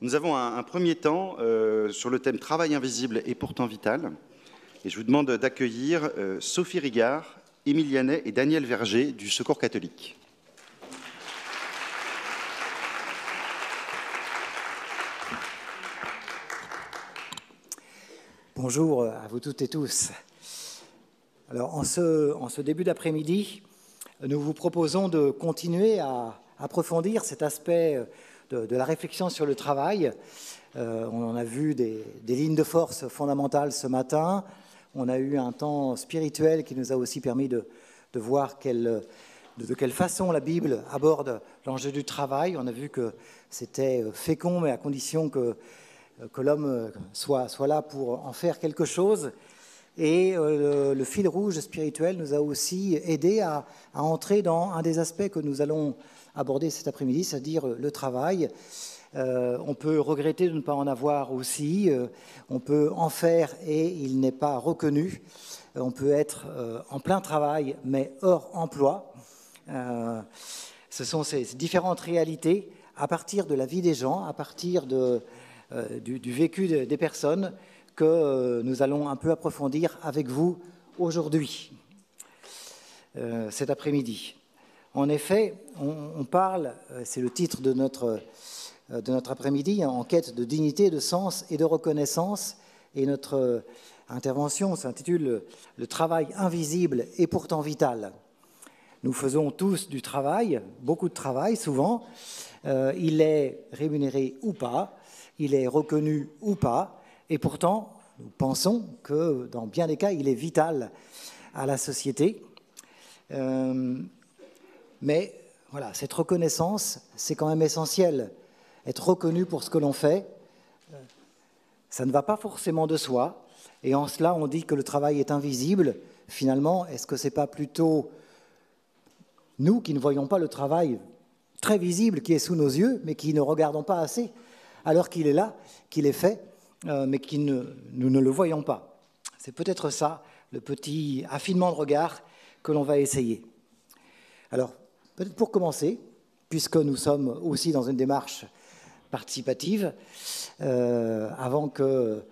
Nous avons un premier temps sur le thème Travail invisible et pourtant vital. Et je vous demande d'accueillir Sophie Rigard, Émile Yanet et Daniel Verger du Secours catholique. Bonjour à vous toutes et tous. Alors, en ce début d'après-midi, nous vous proposons de continuer à approfondir cet aspect de la réflexion sur le travail. On en a vu des lignes de force fondamentales ce matin. On a eu un temps spirituel qui nous a aussi permis de voir de quelle façon la Bible aborde l'enjeu du travail. On a vu que c'était fécond, mais à condition que l'homme soit là pour en faire quelque chose. Et le fil rouge spirituel nous a aussi aidé à entrer dans un des aspects que nous allons aborder cet après-midi, c'est-à-dire le travail. On peut regretter de ne pas en avoir aussi, on peut en faire et il n'est pas reconnu. On peut être en plein travail mais hors emploi. Ce sont ces différentes réalités à partir de la vie des gens, à partir du vécu des personnes que nous allons un peu approfondir avec vous aujourd'hui, cet après-midi. En effet, on parle, c'est le titre de notre après-midi, en quête de dignité, de sens et de reconnaissance. Et notre intervention s'intitule « Le travail invisible et pourtant vital ». Nous faisons tous du travail, beaucoup de travail souvent. Il est rémunéré ou pas, il est reconnu ou pas. Et pourtant, nous pensons que dans bien des cas, il est vital à la société. Mais voilà, cette reconnaissance, c'est quand même essentiel. Être reconnu pour ce que l'on fait, ça ne va pas forcément de soi. Et en cela, on dit que le travail est invisible. Finalement, est-ce que ce n'est pas plutôt nous qui ne voyons pas le travail très visible qui est sous nos yeux, mais qui ne regardons pas assez, alors qu'il est là, qu'il est fait, mais nous ne le voyons pas. C'est peut-être ça, le petit affinement de regard que l'on va essayer. Alors, peut-être pour commencer, puisque nous sommes aussi dans une démarche participative, avant que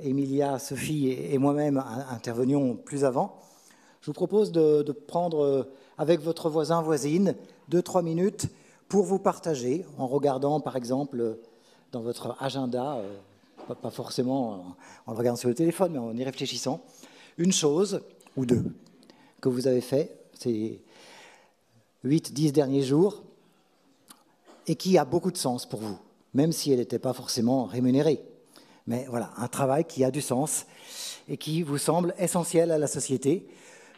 Emilia, Sophie et moi-même intervenions plus avant, je vous propose de prendre avec votre voisin, voisine, 2-3 minutes pour vous partager, en regardant par exemple dans votre agenda, pas forcément en le regardant sur le téléphone, mais en y réfléchissant, une chose ou deux que vous avez fait ces 8-10 derniers jours et qui a beaucoup de sens pour vous, même si elle n'était pas forcément rémunérée. Mais voilà, un travail qui a du sens et qui vous semble essentiel à la société,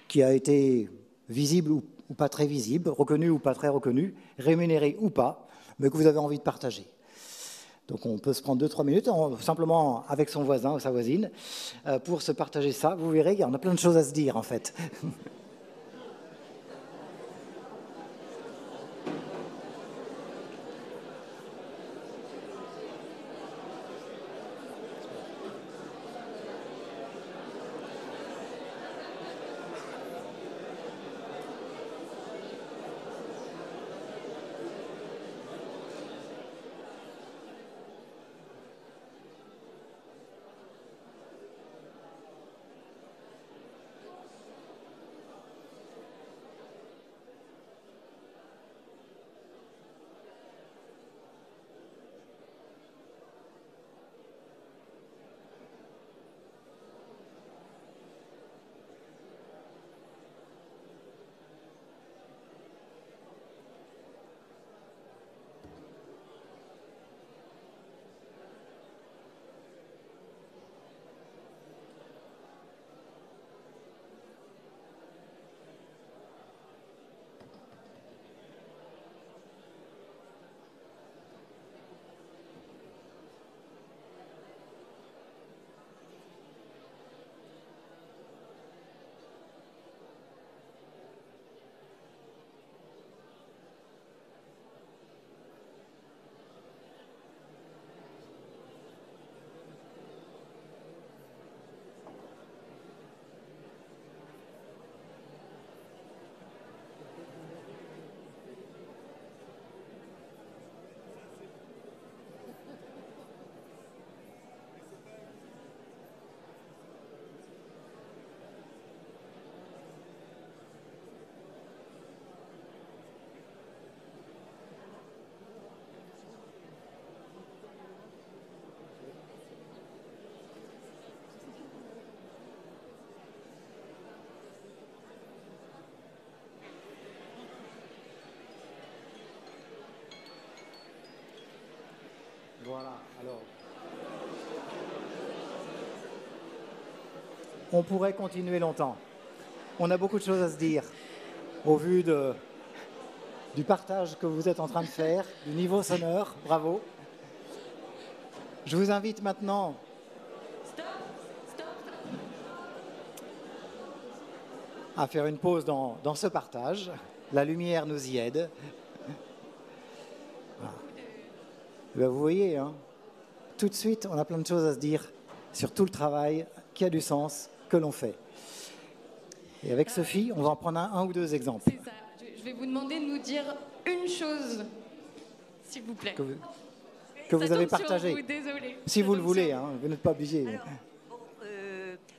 qui a été visible ou pas très visible, reconnu ou pas très reconnu, rémunéré ou pas, mais que vous avez envie de partager. Donc on peut se prendre 2-3 minutes, simplement avec son voisin ou sa voisine, pour se partager ça. Vous verrez, il y en a plein de choses à se dire en fait. Voilà, alors. On pourrait continuer longtemps. On a beaucoup de choses à se dire au vu du partage que vous êtes en train de faire, du niveau sonore. Bravo. Je vous invite maintenant à faire une pause dans ce partage. La lumière nous y aide. Voilà. Ben vous voyez, hein, tout de suite, on a plein de choses à se dire sur tout le travail qui a du sens que l'on fait. Et avec Sophie, on va en prendre un ou deux exemples. C'est ça. Je vais vous demander de nous dire une chose, s'il vous plaît. Que vous avez Ça tombe sur partagé. vous, désolée. Si Ça vous le tombe voulez, sur hein, vous n'êtes pas obligé. Alors, bon,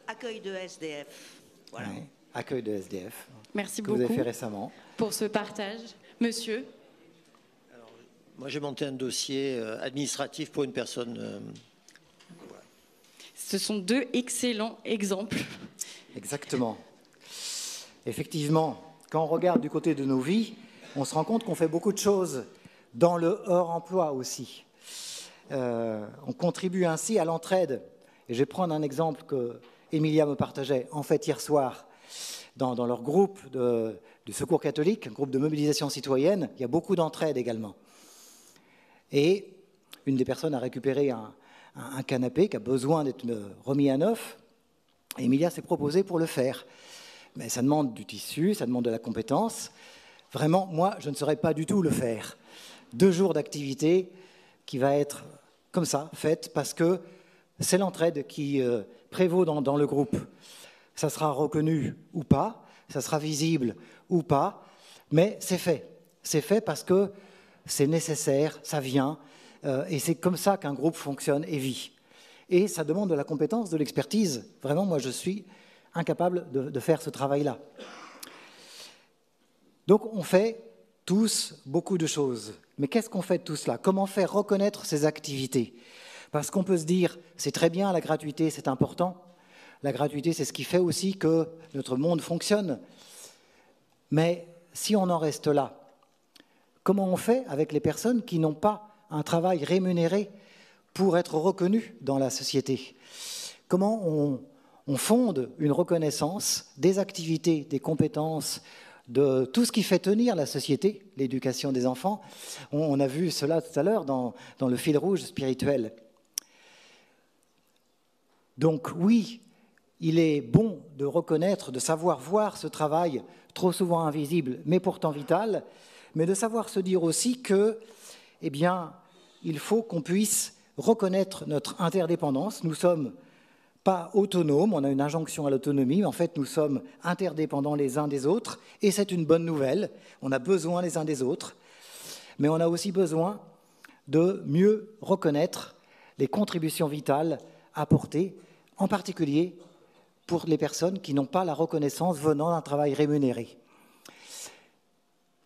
accueil de SDF. Voilà. Ouais, accueil de SDF. Merci que beaucoup vous avez fait récemment. pour ce partage. Monsieur. Alors, moi, j'ai monté un dossier administratif pour une personne. Ce sont deux excellents exemples. Exactement. Effectivement, quand on regarde du côté de nos vies, on se rend compte qu'on fait beaucoup de choses dans le hors-emploi aussi. On contribue ainsi à l'entraide. Et je vais prendre un exemple que Emilia me partageait en fait hier soir. Dans leur groupe du Secours catholique, un groupe de mobilisation citoyenne, il y a beaucoup d'entraide également. Et une des personnes a récupéré un canapé qui a besoin d'être remis à neuf. Et Emilia s'est proposée pour le faire. Mais ça demande du tissu, ça demande de la compétence. Vraiment, moi, je ne saurais pas du tout le faire. 2 jours d'activité qui va être comme ça, faite, parce que c'est l'entraide qui prévaut dans le groupe. Ça sera reconnu ou pas, ça sera visible ou pas, mais c'est fait. C'est fait parce que c'est nécessaire, ça vient, et c'est comme ça qu'un groupe fonctionne et vit. Et ça demande de la compétence, de l'expertise. Vraiment, moi, je suis incapable de faire ce travail-là. Donc, on fait tous beaucoup de choses. Mais qu'est-ce qu'on fait de tout cela? Comment faire reconnaître ces activités? Parce qu'on peut se dire, c'est très bien, la gratuité, c'est important. La gratuité, c'est ce qui fait aussi que notre monde fonctionne. Mais si on en reste là, comment on fait avec les personnes qui n'ont pas un travail rémunéré pour être reconnues dans la société? Comment on fonde une reconnaissance des activités, des compétences, de tout ce qui fait tenir la société, l'éducation des enfants? On a vu cela tout à l'heure dans le fil rouge spirituel. Donc oui, il est bon de reconnaître, de savoir voir ce travail trop souvent invisible, mais pourtant vital, mais de savoir se dire aussi que, eh bien, il faut qu'on puisse reconnaître notre interdépendance. Nous ne sommes pas autonomes, on a une injonction à l'autonomie, mais en fait, nous sommes interdépendants les uns des autres, et c'est une bonne nouvelle. On a besoin les uns des autres, mais on a aussi besoin de mieux reconnaître les contributions vitales apportées, en particulier pour les personnes qui n'ont pas la reconnaissance venant d'un travail rémunéré.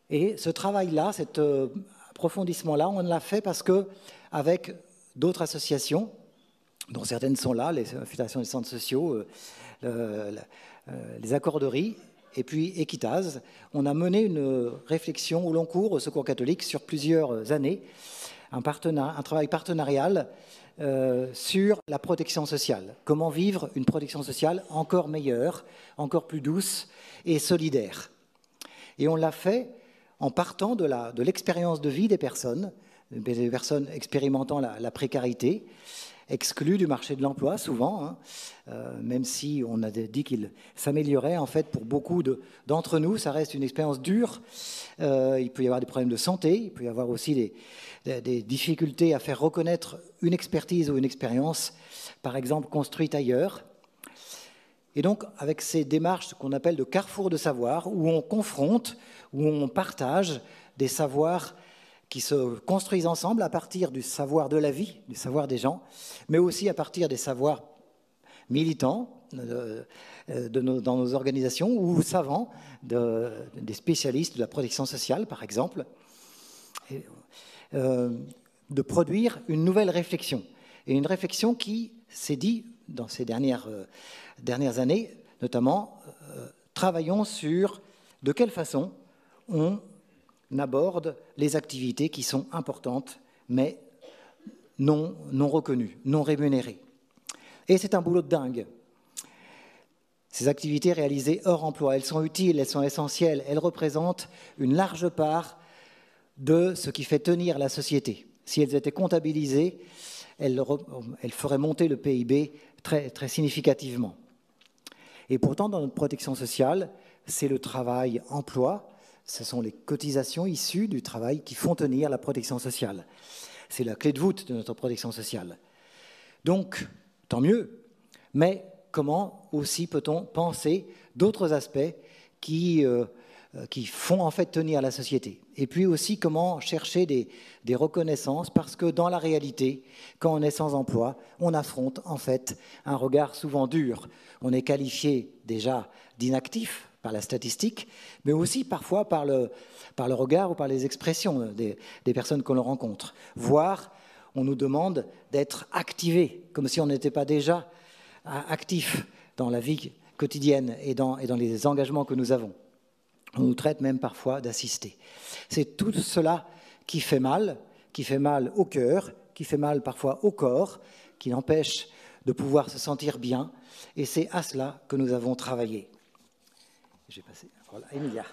Et ce travail-là, cet approfondissement-là, on l'a fait parce qu'avec d'autres associations, dont certaines sont là, les Fédérations des centres sociaux, les accorderies, et puis Equitase, on a mené une réflexion au long cours au Secours catholique sur plusieurs années, un travail partenarial sur la protection sociale. Comment vivre une protection sociale encore meilleure, encore plus douce et solidaire. Et on l'a fait en partant de l'expérience de vie des personnes expérimentant la précarité, exclus du marché de l'emploi souvent, hein, même si on a dit qu'il s'améliorait, en fait, pour beaucoup d'entre nous, ça reste une expérience dure. Il peut y avoir des problèmes de santé, il peut y avoir aussi des difficultés à faire reconnaître une expertise ou une expérience, par exemple, construite ailleurs. Et donc, avec ces démarches qu'on appelle de carrefour de savoir, où on confronte, où on partage des savoirs qui se construisent ensemble à partir du savoir de la vie, du savoir des gens, mais aussi à partir des savoirs militants dans nos organisations ou savants, des spécialistes de la protection sociale, par exemple, de produire une nouvelle réflexion. Et une réflexion qui s'est dit dans ces dernières années, notamment, travaillons sur de quelle façon on aborde les activités qui sont importantes, mais non reconnus, non rémunérés. Et c'est un boulot de dingue. Ces activités réalisées hors emploi, elles sont utiles, elles sont essentielles, elles représentent une large part de ce qui fait tenir la société. Si elles étaient comptabilisées, elles feraient monter le PIB très, très significativement. Et pourtant, dans notre protection sociale, c'est le travail-emploi, ce sont les cotisations issues du travail qui font tenir la protection sociale. C'est la clé de voûte de notre protection sociale. Donc, tant mieux, mais comment aussi peut-on penser d'autres aspects qui font en fait tenir la société? Et puis aussi comment chercher des reconnaissances, parce que dans la réalité, quand on est sans emploi, on affronte en fait un regard souvent dur. On est qualifié déjà d'inactif par la statistique, mais aussi parfois par le regard ou par les expressions des personnes que l'on rencontre. Voire, on nous demande d'être activés, comme si on n'était pas déjà actif dans la vie quotidienne et dans les engagements que nous avons. On nous traite même parfois d'assistés. C'est tout cela qui fait mal au cœur, qui fait mal parfois au corps, qui empêche de pouvoir se sentir bien, et c'est à cela que nous avons travaillé. J'ai passé la parole à Emilia.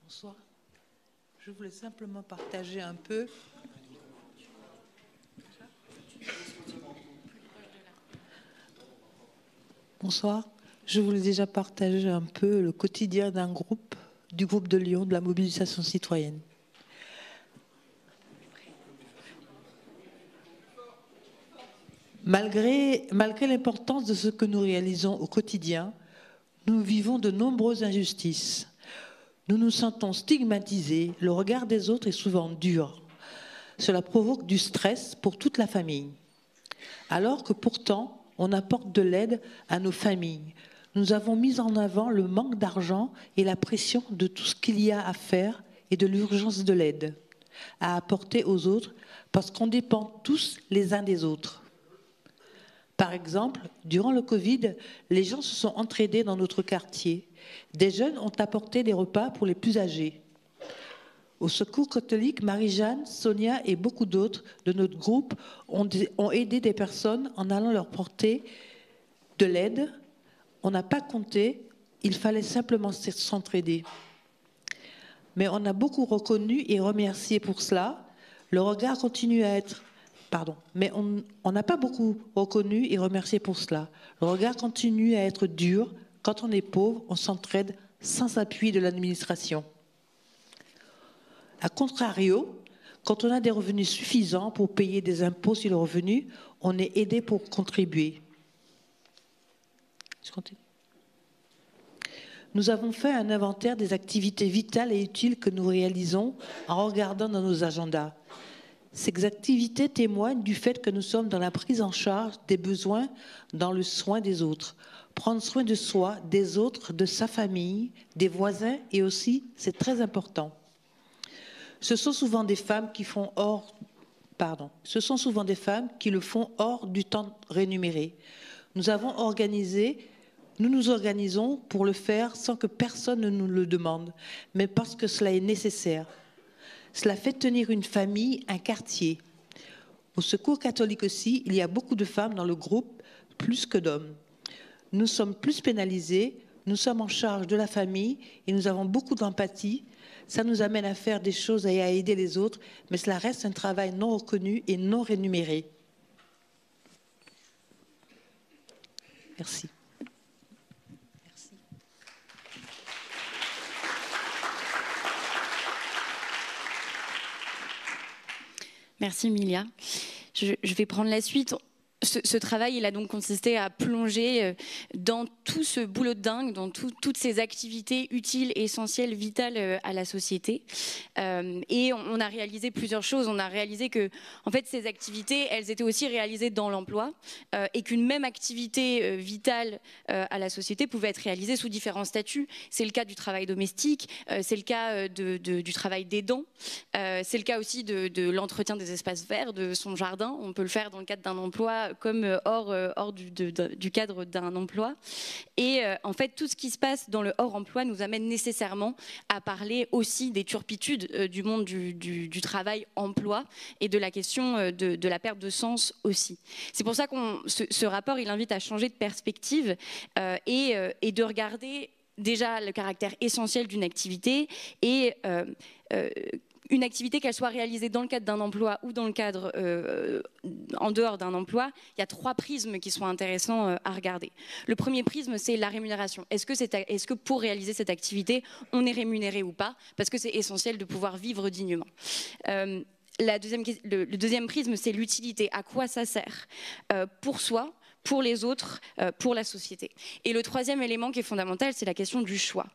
Bonsoir. Je voulais simplement partager un peu. Bonsoir. Je voulais déjà partager un peu le quotidien du groupe de Lyon, de la mobilisation citoyenne. Malgré l'importance de ce que nous réalisons au quotidien, nous vivons de nombreuses injustices. Nous nous sentons stigmatisés, le regard des autres est souvent dur. Cela provoque du stress pour toute la famille. Alors que pourtant, on apporte de l'aide à nos familles. Nous avons mis en avant le manque d'argent et la pression de tout ce qu'il y a à faire et de l'urgence de l'aide à apporter aux autres parce qu'on dépend tous les uns des autres. Par exemple, durant le Covid, les gens se sont entraidés dans notre quartier. Des jeunes ont apporté des repas pour les plus âgés. Au Secours catholique, Marie-Jeanne, Sonia et beaucoup d'autres de notre groupe ont aidé des personnes en allant leur porter de l'aide. On n'a pas compté, il fallait simplement s'entraider. Mais on a beaucoup reconnu et remercié pour cela. Le regard continue à être... mais on n'a pas beaucoup reconnu et remercié pour cela. Le regard continue à être dur. Quand on est pauvre, on s'entraide sans appui de l'administration. A contrario, quand on a des revenus suffisants pour payer des impôts sur le revenu, on est aidé pour contribuer. Je continue. Nous avons fait un inventaire des activités vitales et utiles que nous réalisons en regardant dans nos agendas. Ces activités témoignent du fait que nous sommes dans la prise en charge des besoins, dans le soin des autres. Prendre soin de soi, des autres, de sa famille, des voisins et aussi, c'est très important. Ce sont souvent des femmes qui le font hors du temps rémunéré. Nous nous organisons pour le faire sans que personne ne nous le demande, mais parce que cela est nécessaire. Cela fait tenir une famille, un quartier. Au Secours catholique aussi, il y a beaucoup de femmes dans le groupe, plus que d'hommes. Nous sommes plus pénalisés, nous sommes en charge de la famille et nous avons beaucoup d'empathie. Ça nous amène à faire des choses et à aider les autres, mais cela reste un travail non reconnu et non rémunéré. Merci. Merci Emilia. Je vais prendre la suite. Ce travail, il a donc consisté à plonger dans tout ce boulot de dingue, dans toutes ces activités utiles, essentielles, vitales à la société. Et on a réalisé plusieurs choses. On a réalisé que, en fait, ces activités, elles étaient aussi réalisées dans l'emploi et qu'une même activité vitale à la société pouvait être réalisée sous différents statuts. C'est le cas du travail domestique, c'est le cas du travail d'aidant, c'est le cas aussi de l'entretien des espaces verts, de son jardin. On peut le faire dans le cadre d'un emploi l'emploi comme hors du cadre d'un emploi. Et en fait, tout ce qui se passe dans le hors-emploi nous amène nécessairement à parler aussi des turpitudes du monde du travail-emploi et de la question de la perte de sens aussi. C'est pour ça que ce rapport, il invite à changer de perspective et de regarder déjà le caractère essentiel d'une activité et une activité, qu'elle soit réalisée dans le cadre d'un emploi ou dans le cadre en dehors d'un emploi, il y a 3 prismes qui sont intéressants à regarder. Le premier prisme, c'est la rémunération. Est-ce que pour réaliser cette activité, on est rémunéré ou pas? Parce que c'est essentiel de pouvoir vivre dignement. Le deuxième prisme, c'est l'utilité. À quoi ça sert pour soi, pour les autres, pour la société? Et le troisième élément qui est fondamental, c'est la question du choix.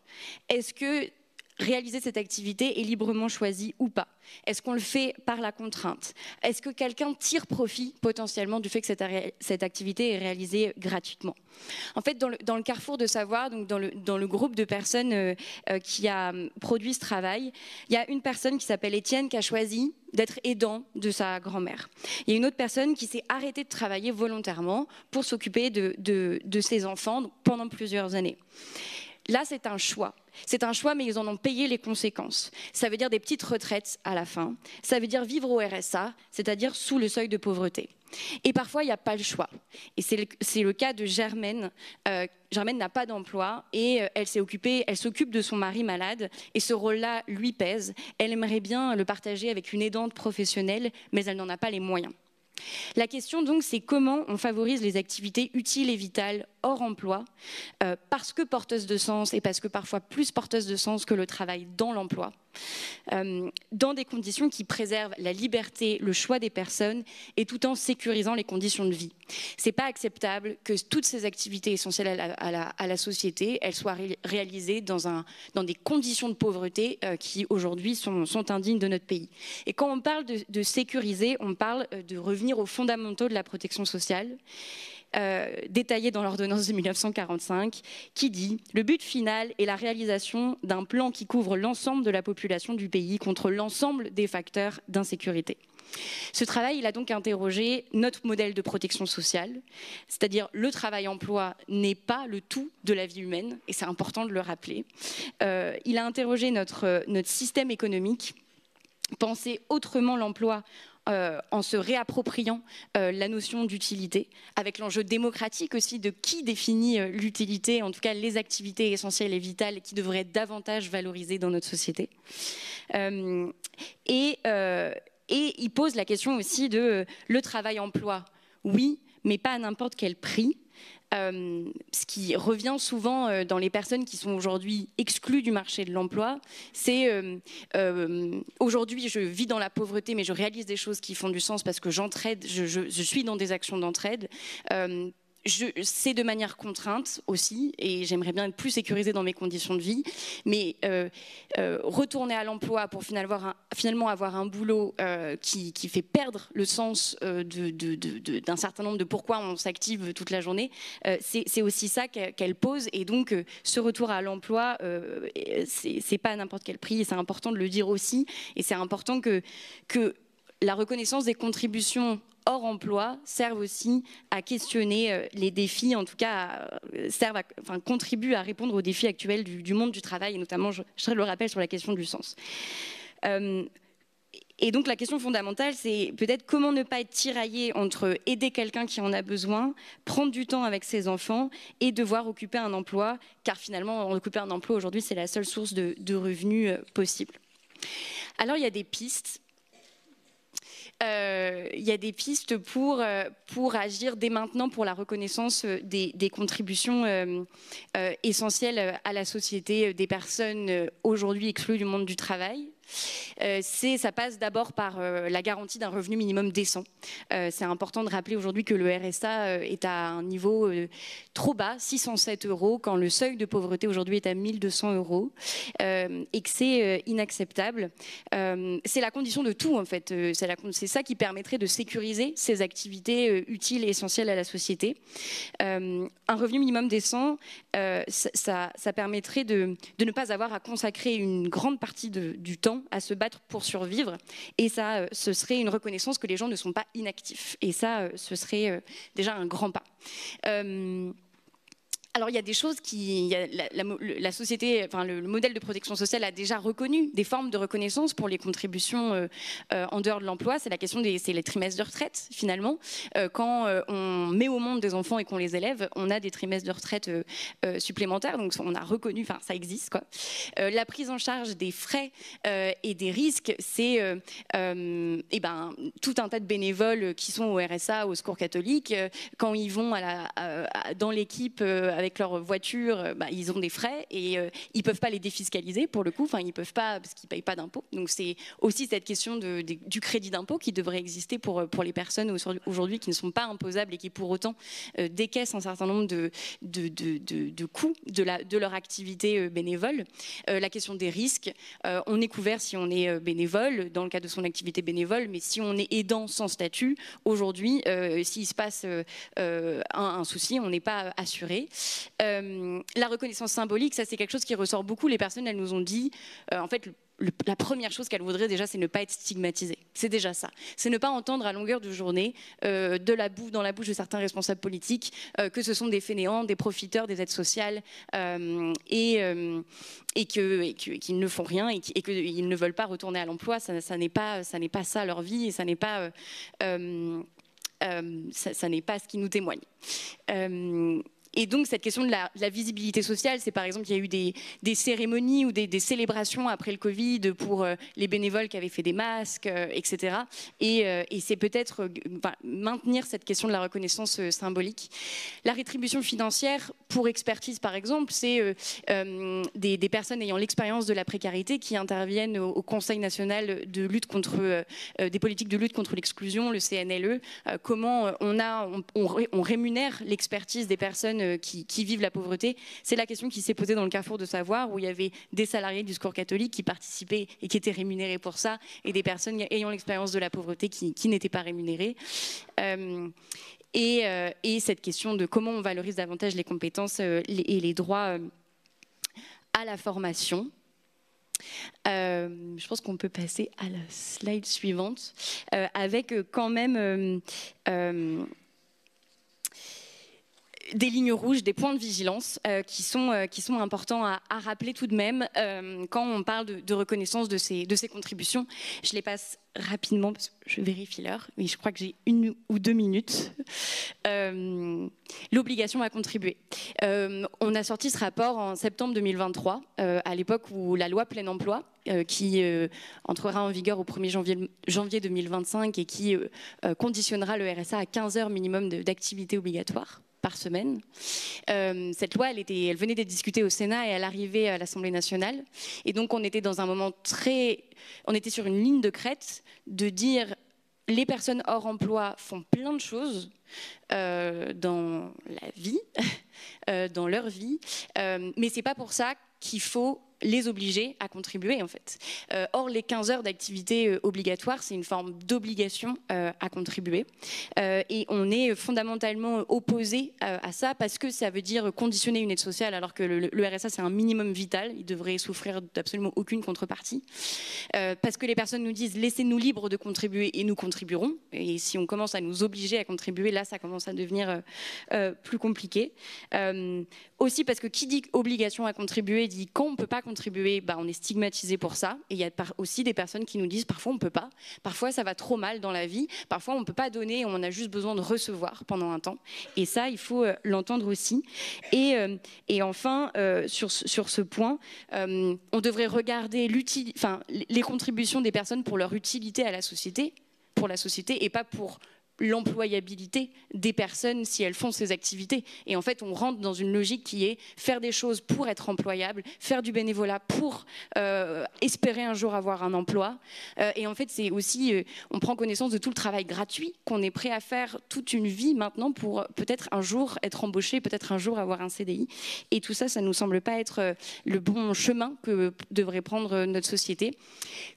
Est-ce que réaliser cette activité est librement choisi ou pas? Est-ce qu'on le fait par la contrainte? Est-ce que quelqu'un tire profit potentiellement du fait que cette activité est réalisée gratuitement? En fait, dans le carrefour de savoir, donc dans le groupe de personnes qui a produit ce travail, il y a une personne qui s'appelle Étienne qui a choisi d'être aidant de sa grand-mère. Il y a une autre personne qui s'est arrêtée de travailler volontairement pour s'occuper de ses enfants pendant plusieurs années. Là, c'est un choix. C'est un choix, mais ils en ont payé les conséquences. Ça veut dire des petites retraites à la fin. Ça veut dire vivre au RSA, c'est-à-dire sous le seuil de pauvreté. Et parfois, il n'y a pas le choix. Et c'est le cas de Germaine. Germaine n'a pas d'emploi et elle s'occupe de son mari malade. Et ce rôle-là lui pèse. Elle aimerait bien le partager avec une aidante professionnelle, mais elle n'en a pas les moyens. La question donc, c'est comment on favorise les activités utiles et vitales hors emploi, parce que porteuses de sens et parce que parfois plus porteuses de sens que le travail dans l'emploi, dans des conditions qui préservent la liberté, le choix des personnes et tout en sécurisant les conditions de vie. C'est pas acceptable que toutes ces activités essentielles à la société, elles soient réalisées dans des conditions de pauvreté qui aujourd'hui sont indignes de notre pays. Et quand on parle de sécuriser, on parle de revenir aux fondamentaux de la protection sociale, détaillé dans l'ordonnance de 1945, qui dit « Le but final est la réalisation d'un plan qui couvre l'ensemble de la population du pays contre l'ensemble des facteurs d'insécurité ». Ce travail, il a donc interrogé notre modèle de protection sociale, c'est-à-dire le travail-emploi n'est pas le tout de la vie humaine, et c'est important de le rappeler. Il a interrogé notre système économique, penser autrement l'emploi en se réappropriant la notion d'utilité, avec l'enjeu démocratique aussi de qui définit l'utilité, en tout cas les activités essentielles et vitales qui devraient être davantage valorisées dans notre société. Et il pose la question aussi de le travail-emploi, oui, mais pas à n'importe quel prix. Ce qui revient souvent dans les personnes qui sont aujourd'hui exclues du marché de l'emploi, c'est aujourd'hui je vis dans la pauvreté mais je réalise des choses qui font du sens parce que j'entraide, je suis dans des actions d'entraide. C'est de manière contrainte aussi et j'aimerais bien être plus sécurisée dans mes conditions de vie, mais retourner à l'emploi pour finalement avoir un boulot qui fait perdre le sens d'un certain nombre de pourquoi on s'active toute la journée, c'est aussi ça qu'elle pose. Et donc ce retour à l'emploi, c'est pas à n'importe quel prix et c'est important de le dire aussi. Et c'est important que la reconnaissance des contributions hors emploi servent aussi à questionner les défis, en tout cas contribuent à répondre aux défis actuels du monde du travail, et notamment, je le rappelle, sur la question du sens. Et donc la question fondamentale, c'est peut-être comment ne pas être tiraillé entre aider quelqu'un qui en a besoin, prendre du temps avec ses enfants et devoir occuper un emploi, car finalement, occuper un emploi aujourd'hui, c'est la seule source de revenus possible. Alors il y a des pistes. Il y a des pistes pour agir dès maintenant pour la reconnaissance des contributions essentielles à la société des personnes aujourd'hui exclues du monde du travail. Ça passe d'abord par la garantie d'un revenu minimum décent. C'est important de rappeler aujourd'hui que le RSA est à un niveau trop bas, 607 €, quand le seuil de pauvreté aujourd'hui est à 1200 € et que c'est inacceptable. C'est la condition de tout en fait. C'est ça qui permettrait de sécuriser ces activités utiles et essentielles à la société. Un revenu minimum décent, ça permettrait de ne pas avoir à consacrer une grande partie du temps dedans à se battre pour survivre. Et ça, ce serait une reconnaissance que les gens ne sont pas inactifs. Et ça, ce serait déjà un grand pas. Alors il y a des choses la société, enfin le modèle de protection sociale a déjà reconnu des formes de reconnaissance pour les contributions en dehors de l'emploi. C'est la question c'est les trimestres de retraite finalement. Quand on met au monde des enfants et qu'on les élève, on a des trimestres de retraite supplémentaires. Donc on a reconnu, enfin ça existe quoi. La prise en charge des frais et des risques, c'est tout un tas de bénévoles qui sont au RSA, au Secours catholique, quand ils vont dans l'équipe avec leur voiture, ils ont des frais et ils ne peuvent pas les défiscaliser pour le coup, enfin ils peuvent pas parce qu'ils ne payent pas d'impôts. Donc c'est aussi cette question du crédit d'impôt qui devrait exister pour les personnes aujourd'hui qui ne sont pas imposables et qui pour autant décaissent un certain nombre de coûts de leur activité bénévole. La question des risques, on est couvert si on est bénévole dans le cadre de son activité bénévole, mais si on est aidant sans statut, aujourd'hui, s'il se passe un souci, on n'est pas assuré. La reconnaissance symbolique, ça c'est quelque chose qui ressort beaucoup. Les personnes, elles nous ont dit, en fait, la première chose qu'elles voudraient déjà, c'est ne pas être stigmatisées. C'est déjà ça. C'est ne pas entendre à longueur de journée dans la bouche de certains responsables politiques que ce sont des fainéants, des profiteurs des aides sociales et qu'ils ne font rien et qu'ils ne veulent pas retourner à l'emploi. Ça n'est pas ça leur vie et ça n'est pas ce qui nous témoigne. Et donc cette question de la visibilité sociale, c'est par exemple il y a eu des cérémonies ou des célébrations après le Covid pour les bénévoles qui avaient fait des masques, etc. Et c'est peut-être maintenir cette question de la reconnaissance symbolique. La rétribution financière pour expertise par exemple, c'est des personnes ayant l'expérience de la précarité qui interviennent au Conseil national de lutte contre des politiques de lutte contre l'exclusion, le CNLE. Comment on rémunère l'expertise des personnes qui vivent la pauvreté. C'est la question qui s'est posée dans le Carrefour de Savoir, où il y avait des salariés du Secours catholique qui participaient et qui étaient rémunérés pour ça, et des personnes ayant l'expérience de la pauvreté qui n'étaient pas rémunérées. Et cette question de comment on valorise davantage les compétences et les droits à la formation. Je pense qu'on peut passer à la slide suivante, avec quand même des lignes rouges, des points de vigilance qui sont importants à rappeler tout de même quand on parle de reconnaissance de ces contributions. Je les passe rapidement parce que je vérifie l'heure, mais je crois que j'ai 1 ou 2 minutes. L'obligation à contribuer. On a sorti ce rapport en septembre 2023, à l'époque où la loi plein emploi, qui entrera en vigueur au 1er janvier 2025 et qui conditionnera le RSA à 15 heures minimum d'activité obligatoire par semaine. Cette loi, elle venait d'être discutée au Sénat et elle arrivait à l'Assemblée nationale. Et donc on était dans un moment on était sur une ligne de crête de dire les personnes hors emploi font plein de choses dans la vie, dans leur vie, mais c'est pas pour ça qu'il faut les obliger à contribuer en fait. Or, les 15 heures d'activité obligatoire, c'est une forme d'obligation à contribuer. Et on est fondamentalement opposé à ça parce que ça veut dire conditionner une aide sociale alors que le RSA, c'est un minimum vital. Il devrait souffrir d'absolument aucune contrepartie. Parce que les personnes nous disent « laissez-nous libres de contribuer et nous contribuerons ». Et si on commence à nous obliger à contribuer, là, ça commence à devenir plus compliqué. Aussi parce que qui dit obligation à contribuer dit quand on ne peut pas contribuer, on est stigmatisé pour ça. Et il y a aussi des personnes qui nous disent parfois on ne peut pas, parfois ça va trop mal dans la vie, parfois on ne peut pas donner, on a juste besoin de recevoir pendant un temps. Et ça, il faut l'entendre aussi. Et enfin, sur ce point, on devrait regarder les contributions des personnes pour leur utilité à la société, et pas pour l'employabilité des personnes si elles font ces activités. Et en fait, on rentre dans une logique qui est faire des choses pour être employable, faire du bénévolat pour espérer un jour avoir un emploi. Et en fait, c'est aussi, on prend connaissance de tout le travail gratuit qu'on est prêt à faire toute une vie maintenant pour peut-être un jour être embauché, peut-être un jour avoir un CDI. Et tout ça, ça ne nous semble pas être le bon chemin que devrait prendre notre société.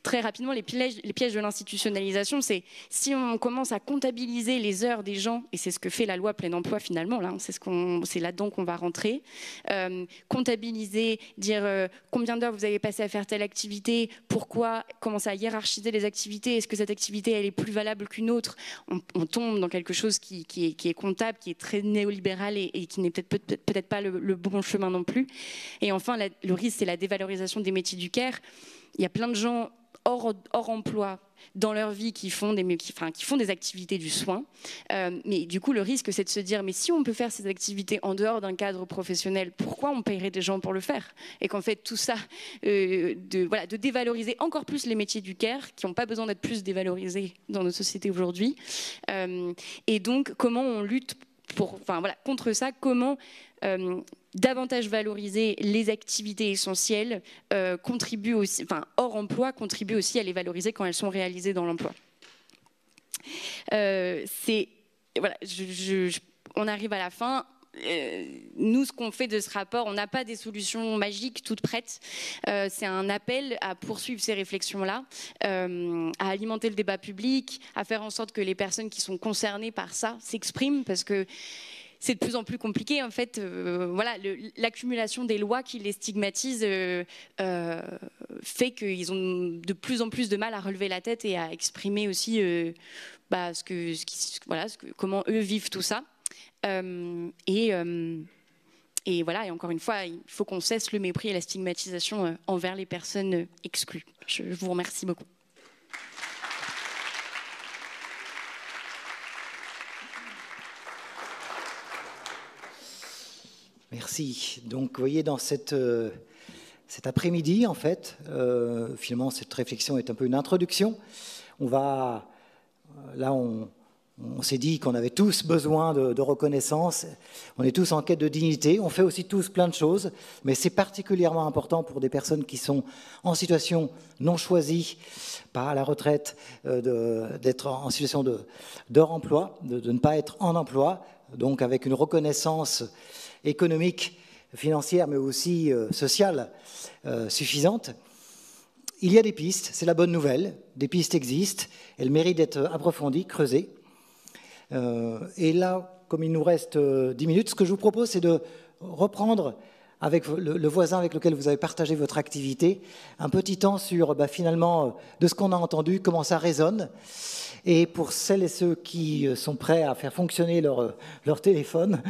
Très rapidement, les pièges de l'institutionnalisation, c'est si on commence à comptabiliser comptabiliser les heures des gens, et c'est ce que fait la loi plein emploi finalement, là, c'est là-dedans qu'on va rentrer. Comptabiliser, dire combien d'heures vous avez passé à faire telle activité, pourquoi, commencer à hiérarchiser les activités, est-ce que cette activité elle est plus valable qu'une autre, on tombe dans quelque chose qui est comptable, qui est très néolibéral et qui n'est peut-être pas le bon chemin non plus. Et enfin, le risque, c'est la dévalorisation des métiers du care. Il y a plein de gens hors emploi dans leur vie qui font des activités du soin. Mais du coup, le risque, c'est de se dire, mais si on peut faire ces activités en dehors d'un cadre professionnel, pourquoi on paierait des gens pour le faire? Et qu'en fait, tout ça, de dévaloriser encore plus les métiers du care, qui n'ont pas besoin d'être plus dévalorisés dans nos sociétés aujourd'hui. Et donc, comment on lutte contre ça, comment davantage valoriser les activités essentielles contribue aussi, hors emploi, contribue aussi à les valoriser quand elles sont réalisées dans l'emploi. On arrive à la fin. Nous, ce qu'on fait de ce rapport, on n'a pas des solutions magiques toutes prêtes. C'est un appel à poursuivre ces réflexions-là, à alimenter le débat public, à faire en sorte que les personnes qui sont concernées par ça s'expriment, parce que c'est de plus en plus compliqué, en fait. L'accumulation des lois qui les stigmatisent fait qu'ils ont de plus en plus de mal à relever la tête et à exprimer aussi comment eux vivent tout ça. Et encore une fois, il faut qu'on cesse le mépris et la stigmatisation envers les personnes exclues. Je vous remercie beaucoup. Merci. Donc, vous voyez, dans cet après-midi, en fait, finalement, cette réflexion est un peu une introduction. On s'est dit qu'on avait tous besoin de reconnaissance. On est tous en quête de dignité. On fait aussi tous plein de choses, mais c'est particulièrement important pour des personnes qui sont en situation non choisie, pas à la retraite, d'être en situation de emploi, de ne pas être en emploi, donc avec une reconnaissance économique, financière, mais aussi sociale suffisante. Il y a des pistes, c'est la bonne nouvelle. Des pistes existent, elles méritent d'être approfondies, creusées. Et là, comme il nous reste 10 minutes, ce que je vous propose, c'est de reprendre avec le voisin avec lequel vous avez partagé votre activité un petit temps sur, finalement, de ce qu'on a entendu, comment ça résonne. Et pour celles et ceux qui sont prêts à faire fonctionner leur téléphone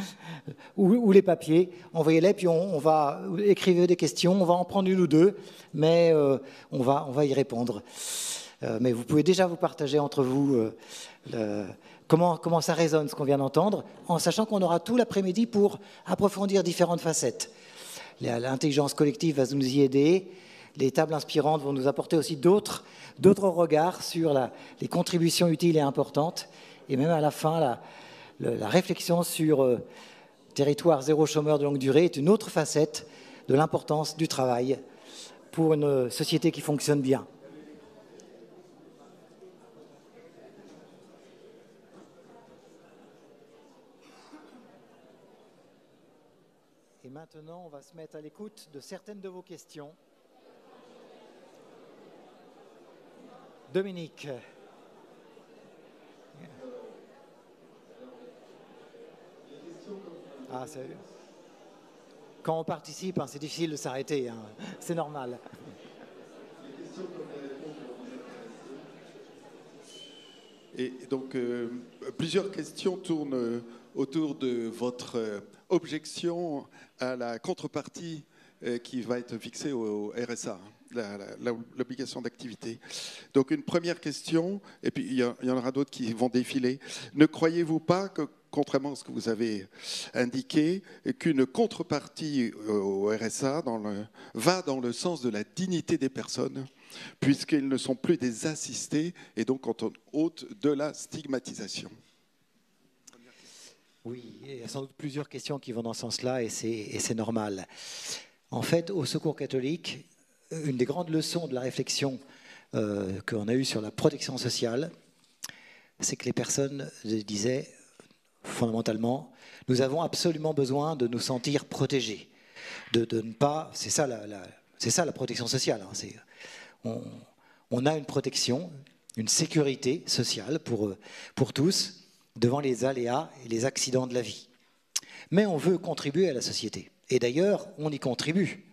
ou les papiers, envoyez-les, puis on va écrire des questions, on va en prendre une ou deux, mais on va y répondre. Mais vous pouvez déjà vous partager entre vous comment ça résonne, ce qu'on vient d'entendre, en sachant qu'on aura tout l'après-midi pour approfondir différentes facettes. L'intelligence collective va nous y aider. Les tables inspirantes vont nous apporter aussi d'autres regards sur les contributions utiles et importantes. Et même à la fin, la réflexion sur territoire zéro chômeur de longue durée est une autre facette de l'importance du travail pour une société qui fonctionne bien. Et maintenant, on va se mettre à l'écoute de certaines de vos questions. Dominique. Quand on participe, c'est difficile de s'arrêter, c'est normal. Et donc, plusieurs questions tournent autour de votre objection à la contrepartie qui va être fixée au RSA, l'obligation d'activité. Donc une première question, et puis il y en aura d'autres qui vont défiler. Ne croyez-vous pas que, contrairement à ce que vous avez indiqué, qu'une contrepartie au RSA va dans le sens de la dignité des personnes, puisqu'ils ne sont plus des assistés et donc on ôte de la stigmatisation? Oui, il y a sans doute plusieurs questions qui vont dans ce sens-là et c'est normal. En fait, au Secours catholique, une des grandes leçons de la réflexion qu'on a eue sur la protection sociale, c'est que les personnes disaient fondamentalement, nous avons absolument besoin de nous sentir protégés, de ne pas. C'est ça la protection sociale. On a une protection, une sécurité sociale pour tous. devant les aléas et les accidents de la vie. Mais on veut contribuer à la société. Et d'ailleurs, on y contribue.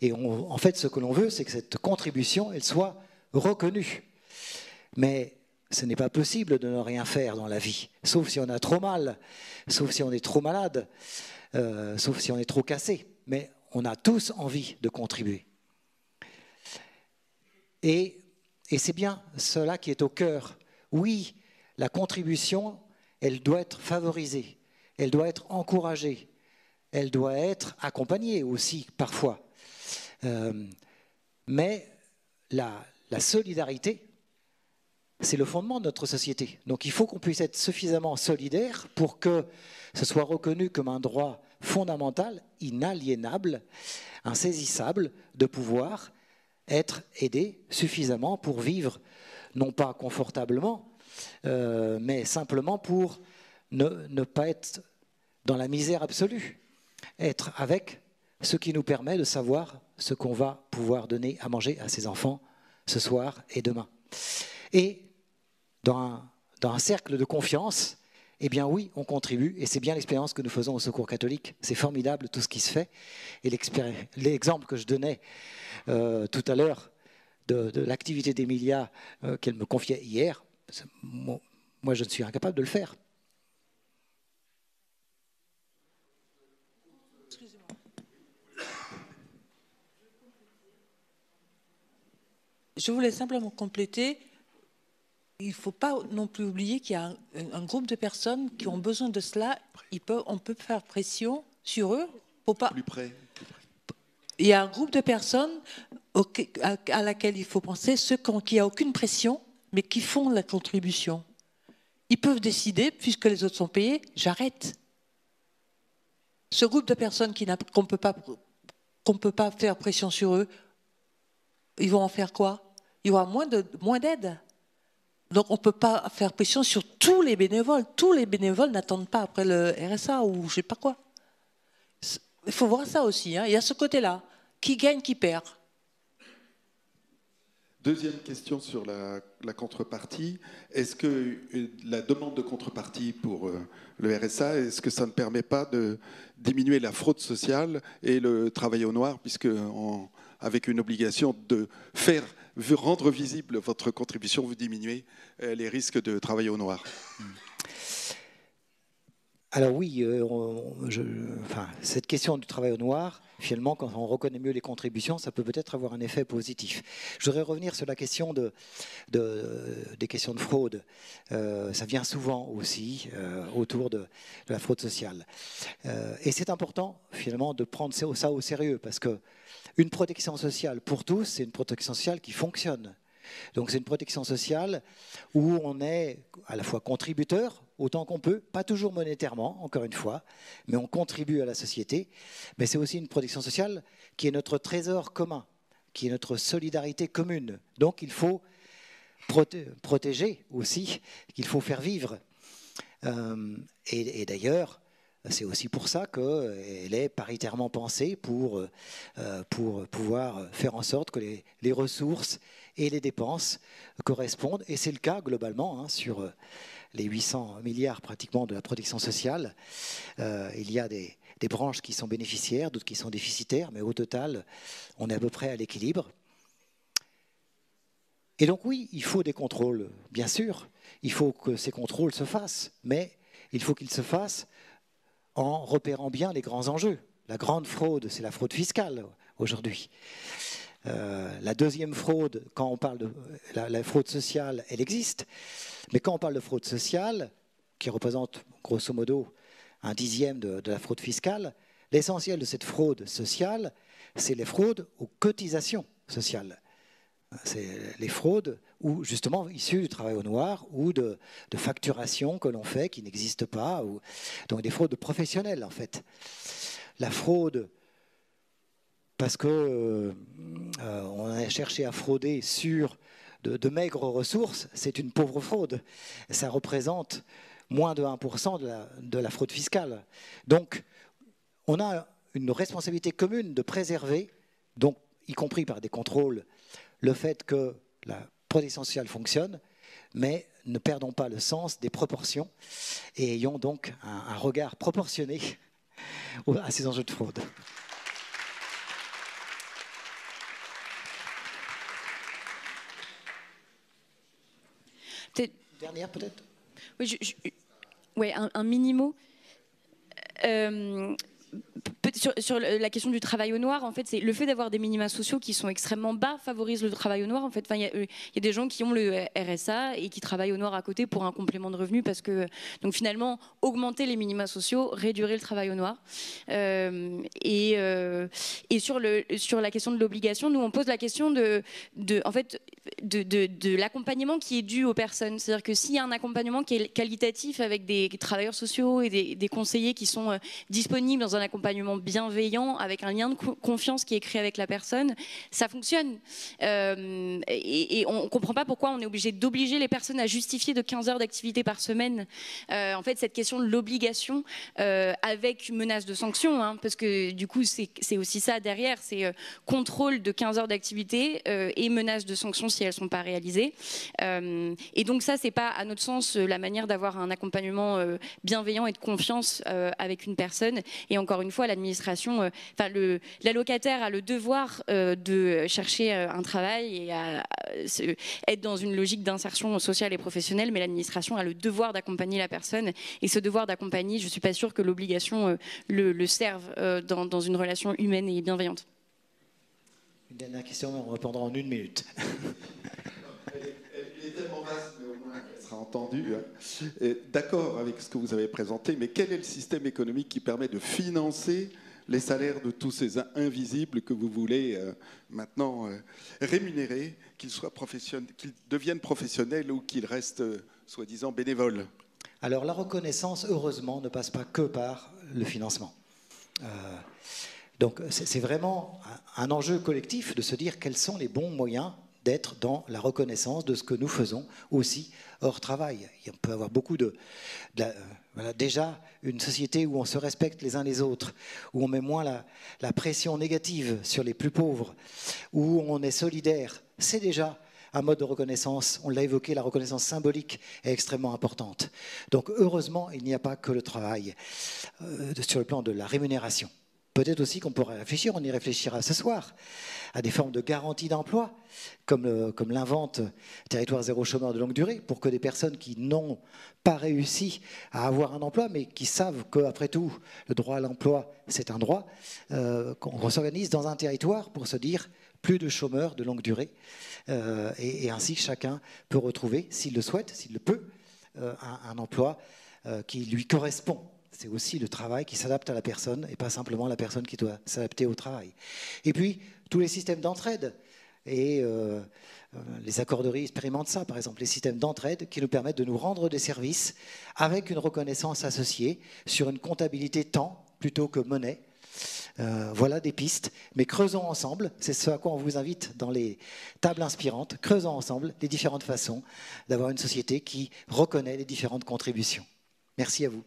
Et en fait, ce que l'on veut, c'est que cette contribution, elle soit reconnue. Mais ce n'est pas possible de ne rien faire dans la vie, sauf si on a trop mal, sauf si on est trop malade, sauf si on est trop cassé. Mais on a tous envie de contribuer. Et c'est bien cela qui est au cœur. Oui, la contribution, elle doit être favorisée, elle doit être encouragée, elle doit être accompagnée aussi parfois. Mais la solidarité, c'est le fondement de notre société. Donc il faut qu'on puisse être suffisamment solidaire pour que ce soit reconnu comme un droit fondamental, inaliénable, insaisissable, de pouvoir être aidé suffisamment pour vivre, non pas confortablement, mais simplement pour ne pas être dans la misère absolue, être avec ce qui nous permet de savoir ce qu'on va pouvoir donner à manger à ses enfants ce soir et demain. Et dans un cercle de confiance, eh bien oui, on contribue, et c'est bien l'expérience que nous faisons au Secours catholique. C'est formidable tout ce qui se fait. Et l'exemple que je donnais tout à l'heure de l'activité d'Emilia qu'elle me confiait hier, moi je ne suis incapable de le faire. Je voulais simplement compléter. Il ne faut pas non plus oublier qu'il y a un groupe de personnes qui ont besoin de cela. On peut faire pression sur eux. Pour pas... Plus près. Il y a un groupe de personnes à laquelle il faut penser, ceux qui n'ont aucune pression, mais qui font la contribution. Ils peuvent décider, puisque les autres sont payés, j'arrête. Ce groupe de personnes qu'on ne peut pas faire pression sur eux, ils vont en faire quoi? Il y aura moins d'aide. Donc on ne peut pas faire pression sur tous les bénévoles. Tous les bénévoles n'attendent pas après le RSA ou je ne sais pas quoi. Il faut voir ça aussi. Hein. Il y a ce côté-là. Qui gagne, qui perd. Deuxième question sur la contrepartie. Est-ce que la demande de contrepartie pour le RSA, est-ce que ça ne permet pas de diminuer la fraude sociale et le travail au noir, puisque avec une obligation de rendre visible votre contribution, vous diminuez les risques de travail au noir? Alors oui, cette question du travail au noir, finalement, quand on reconnaît mieux les contributions, ça peut peut-être avoir un effet positif. Je voudrais revenir sur la question des questions de fraude. Ça vient souvent aussi autour de la fraude sociale. Et c'est important, finalement, de prendre ça au sérieux, parce qu'une protection sociale pour tous, c'est une protection sociale qui fonctionne. Donc c'est une protection sociale où on est à la fois contributeur, autant qu'on peut, pas toujours monétairement, encore une fois, mais on contribue à la société. Mais c'est aussi une protection sociale qui est notre trésor commun, qui est notre solidarité commune. Donc il faut protéger aussi, qu'il faut faire vivre. Et d'ailleurs, c'est aussi pour ça qu'elle est paritairement pensée pour pouvoir faire en sorte que les ressources et les dépenses correspondent. Et c'est le cas globalement sur les 800 milliards pratiquement de la protection sociale. Il y a des branches qui sont bénéficiaires, d'autres qui sont déficitaires, mais au total, on est à peu près à l'équilibre. Et donc oui, il faut des contrôles, bien sûr. Il faut que ces contrôles se fassent, mais il faut qu'ils se fassent en repérant bien les grands enjeux. La grande fraude, c'est la fraude fiscale aujourd'hui. La deuxième fraude, quand on parle de la fraude sociale, elle existe. Mais quand on parle de fraude sociale, qui représente grosso modo un dixième de la fraude fiscale, l'essentiel de cette fraude sociale, c'est les fraudes aux cotisations sociales. C'est les fraudes justement issues du travail au noir ou de facturation que l'on fait qui n'existe pas, donc des fraudes professionnelles en fait. La fraude, parce qu'on a cherché à frauder sur de maigres ressources, c'est une pauvre fraude. Ça représente moins de 1% de la fraude fiscale. Donc on a une responsabilité commune de préserver, donc, y compris par des contrôles, le fait que la protection sociale fonctionne, mais ne perdons pas le sens des proportions et ayons donc un regard proportionné à ces enjeux de fraude. Dernière peut-être. Oui, ouais, un mini-mot. Sur la question du travail au noir, en fait, c'est le fait d'avoir des minima sociaux qui sont extrêmement bas favorise le travail au noir. En fait, il y a des gens qui ont le RSA et qui travaillent au noir à côté pour un complément de revenu parce que donc finalement augmenter les minima sociaux réduirait le travail au noir. Et sur la question de l'obligation, nous on pose la question de l'accompagnement qui est dû aux personnes. C'est-à-dire que s'il y a un accompagnement qui est qualitatif avec des travailleurs sociaux et des conseillers qui sont disponibles dans un accompagnement bienveillant, avec un lien de confiance qui est créé avec la personne, ça fonctionne. Et on ne comprend pas pourquoi on est obligé d'obliger les personnes à justifier de 15 heures d'activité par semaine. En fait, cette question de l'obligation avec une menace de sanction, hein, parce que du coup, c'est aussi ça derrière, c'est contrôle de 15 heures d'activité et menace de sanction si elles ne sont pas réalisées. Et donc ça, c'est pas, à notre sens, la manière d'avoir un accompagnement bienveillant et de confiance avec une personne. Et encore une fois, l'administration, l'allocataire a le devoir de chercher un travail et à être dans une logique d'insertion sociale et professionnelle, mais l'administration a le devoir d'accompagner la personne. Et ce devoir d'accompagner, je ne suis pas sûre que l'obligation le serve dans une relation humaine et bienveillante. Une dernière question, on répondra en 1 minute. Elle est tellement vaste, mais au moins elle sera entendue. D'accord avec ce que vous avez présenté, mais quel est le système économique qui permet de financer les salaires de tous ces invisibles que vous voulez maintenant rémunérer, qu'ils deviennent professionnels ou qu'ils restent soi-disant bénévoles? Alors la reconnaissance, heureusement, ne passe pas que par le financement. Donc c'est vraiment un enjeu collectif de se dire quels sont les bons moyens d'être dans la reconnaissance de ce que nous faisons aussi hors travail. On peut avoir beaucoup voilà, déjà une société où on se respecte les uns les autres, où on met moins la pression négative sur les plus pauvres, où on est solidaire. C'est déjà un mode de reconnaissance, on l'a évoqué, la reconnaissance symbolique est extrêmement importante. Donc heureusement, il n'y a pas que le travail sur le plan de la rémunération. Peut-être aussi qu'on pourrait réfléchir, on y réfléchira ce soir, à des formes de garantie d'emploi, comme l'invente Territoire zéro chômeur de longue durée, pour que des personnes qui n'ont pas réussi à avoir un emploi, mais qui savent qu'après tout, le droit à l'emploi, c'est un droit, qu'on s'organise dans un territoire pour se dire plus de chômeurs de longue durée, et ainsi chacun peut retrouver, s'il le souhaite, s'il le peut, un emploi qui lui correspond. C'est aussi le travail qui s'adapte à la personne et pas simplement la personne qui doit s'adapter au travail. Et puis, tous les systèmes d'entraide. Et les accorderies expérimentent ça, par exemple, les systèmes d'entraide qui nous permettent de nous rendre des services avec une reconnaissance associée sur une comptabilité temps plutôt que monnaie. Voilà des pistes, mais creusons ensemble, c'est ce à quoi on vous invite dans les tables inspirantes, creusons ensemble les différentes façons d'avoir une société qui reconnaît les différentes contributions. Merci à vous.